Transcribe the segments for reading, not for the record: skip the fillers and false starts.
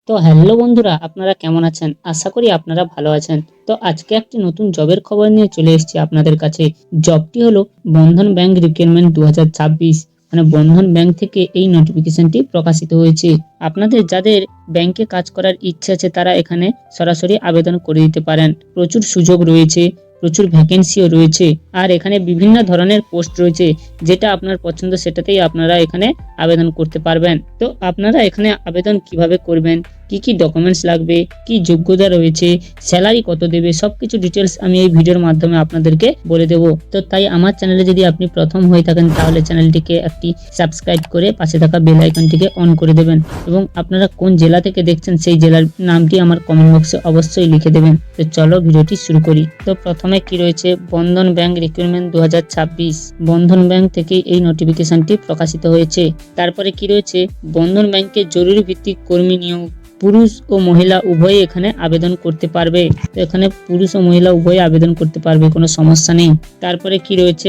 তো হ্যালো বন্ধুরা, আপনারা কেমন আছেন? আশা করি আপনারা ভালো আছেন। তো আজকে একটি নতুন জবের খবর নিয়ে চলে এসেছি আপনাদের কাছে। জবটি হলো বন্ধন ব্যাংক রিক্রুটমেন্ট 2026। মানে বন্ধন ব্যাংক থেকে এই নোটিফিকেশনটি প্রকাশিত হয়েছে। আপনাদের যাদের ব্যাংকে কাজ করার ইচ্ছে আছে তারা এখানে সরাসরি আবেদন করে দিতে পারেন। প্রচুর সুযোগ রয়েছে, প্রচুর ভ্যাকেন্সিও রয়েছে, আর এখানে বিভিন্ন ধরনের পোস্ট রয়েছে। যেটা আপনার পছন্দ সেটাতেই আপনারা এখানে আবেদন করতে পারবেন। তো আপনারা এখানে আবেদন কিভাবে করবেন, কি কি ডকুমেন্টস লাগবে, কি যোগ্যতা রয়েছে, স্যালারি কত দেবে, সবকিছু ডিটেলস আমি এই ভিডিওর মাধ্যমে আপনাদেরকে বলে দেব। তো তাই আমার চ্যানেলে যদি আপনি প্রথম হয়ে থাকেন তাহলে চ্যানেলটিকে একটি সাবস্ক্রাইব করে পাশে থাকা বেল আইকনটিকে অন করে দেবেন এবং আপনারা কোন জেলা থেকে দেখছেন সেই জেলার নামটি আমার কমেন্ট বক্সে অবশ্যই লিখে দেবেন। তো চলো ভিডিওটি শুরু করি। তো প্রথমে কি রয়েছে, বন্ধন ব্যাংক রিক্রুটমেন্ট 2026। বন্ধন ব্যাংক থেকে এই নোটিফিকেশনটি প্রকাশিত হয়েছে। তারপরে কি রয়েছে, বন্ধন ব্যাংকের জরুরি ভিত্তিক কর্মী নিয়োগ। পুরুষ ও মহিলা উভয়ে এখানে আবেদন করতে পারবে। তো এখানে পুরুষ ও মহিলা উভয়ে আবেদন করতে পারবে, কোনো সমস্যা নেই। তারপরে কি রয়েছে,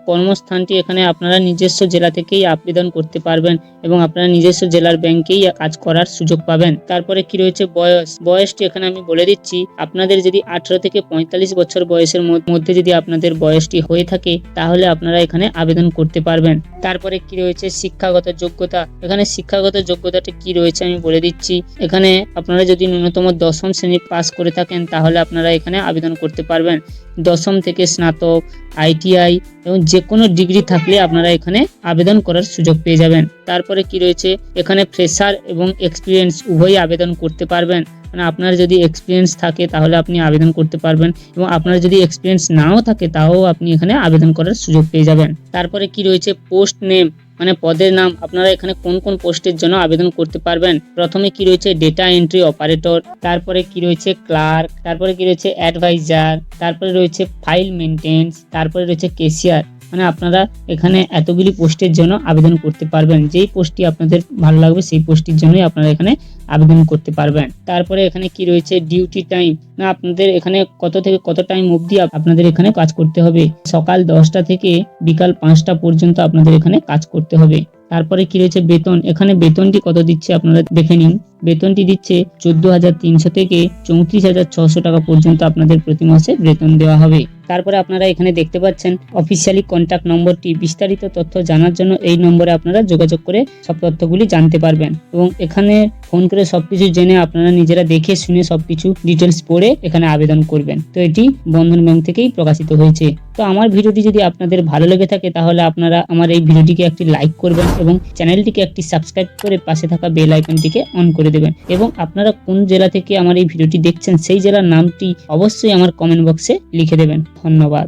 কর্মস্থানটি এখানে আপনারা নিজস্ব জেলা থেকেই আবেদন করতে পারবেন এবং আপনারা নিজস্ব জেলার ব্যাংকেই কাজ করার সুযোগ পাবেন। তারপরে কি রয়েছে, বয়সটি এখানে আমি বলে দিচ্ছি। আপনাদের যদি 18 থেকে 45 বছর বয়সের মধ্যে যদি আপনাদের বয়সটি হয়ে থাকে তাহলে আপনারা এখানে আবেদন করতে পারবেন। তারপরে কি রয়েছে, শিক্ষাগত যোগ্যতা। এখানে শিক্ষাগত যোগ্যতাটি কি রয়েছে আমি বলে দিচ্ছি। এখানে আপনারা যদি ন্যূনতম 10ম শ্রেণী পাস করে থাকেন তাহলে আপনারা এখানে আবেদন করতে পারবেন। 10ম থেকে স্নাতক, ITI এবং যে কোনো ডিগ্রি থাকলে আপনারা এখানে আবেদন করার সুযোগ পেয়ে যাবেন। তারপরে কি রয়েছে, এখানে ফ্রেশার এবং এক্সপিরিয়েন্স উভয়ই আবেদন করতে পারবেন। মানে আপনার যদি এক্সপিরিয়েন্স থাকে তাহলে আপনি আবেদন করতে পারবেন এবং আপনার যদি এক্সপিরিয়েন্স নাও থাকে তাও আপনি এখানে আবেদন করার সুযোগ পেয়ে যাবেন। তারপরে কি রয়েছে, পোস্ট নেম, মানে পদের নাম। আপনারা এখানে কোন কোন পোস্টের জন্য আবেদন করতে পারবেন। প্রথমে কি রয়েছে, ডেটা এন্ট্রি অপারেটর। তারপরে কি রয়েছে, ক্লার্ক। তারপরে কি রয়েছে, অ্যাডভাইজার। তারপরে রয়েছে ফাইল মেনটেন্স। তারপরে রয়েছে ক্যাশিয়ার। মানে আপনারা এখানে এতগুলি পোস্টের জন্য আবেদন করতে পারবেন। যেই পোস্টটি আপনাদের ভালো লাগবে সেই পোস্টের জন্যই আপনারা এখানে আবেদন করতে পারবেন। তারপরে এখানে কি রয়েছে, ডিউটি টাইম। না আপনাদের এখানে কত থেকে কত টাইম অবধি আপনাদের এখানে কাজ করতে হবে। সকাল 10টা থেকে বিকাল 5টা পর্যন্ত আপনাদের এখানে কাজ করতে হবে। তারপরে কি রয়েছে, বেতন। এখানে বেতনটি কত দিচ্ছে আপনারা দেখে নিন। বেতনটি দিচ্ছে 14,300 থেকে 34,600 টাকা পর্যন্ত আপনাদের প্রতি মাসে বেতন দেওয়া হবে। তারপরে আপনারা এখানে দেখতে পাচ্ছেন অফিসিয়ালি কন্ট্যাক্ট নম্বরটি। বিস্তারিত তথ্য জানার জন্য এই নম্বরে আপনারা যোগাযোগ করে সব তথ্যগুলি জানতে পারবেন এবং এখানে ফোন করে সবকিছু জেনে আপনারা নিজেরা দেখে শুনে সবকিছু ডিটেলস পড়ে এখানে আবেদন করবেন। তো এটি বন্ধন ব্যাংক থেকেই প্রকাশিত হয়েছে। তো আমার ভিডিওটি যদি আপনাদের ভালো লেগে থাকে তাহলে আপনারা আমার এই ভিডিওটিকে একটি লাইক করবেন এবং চ্যানেলটিকে একটি সাবস্ক্রাইব করে পাশে থাকা বেল আইকনটিকে অন করে দেবেন এবং আপনারা কোন জেলা থেকে আমার এই ভিডিওটি দেখছেন সেই জেলার নামটি অবশ্যই আমার কমেন্ট বক্সে লিখে দেবেন। ধন্যবাদ।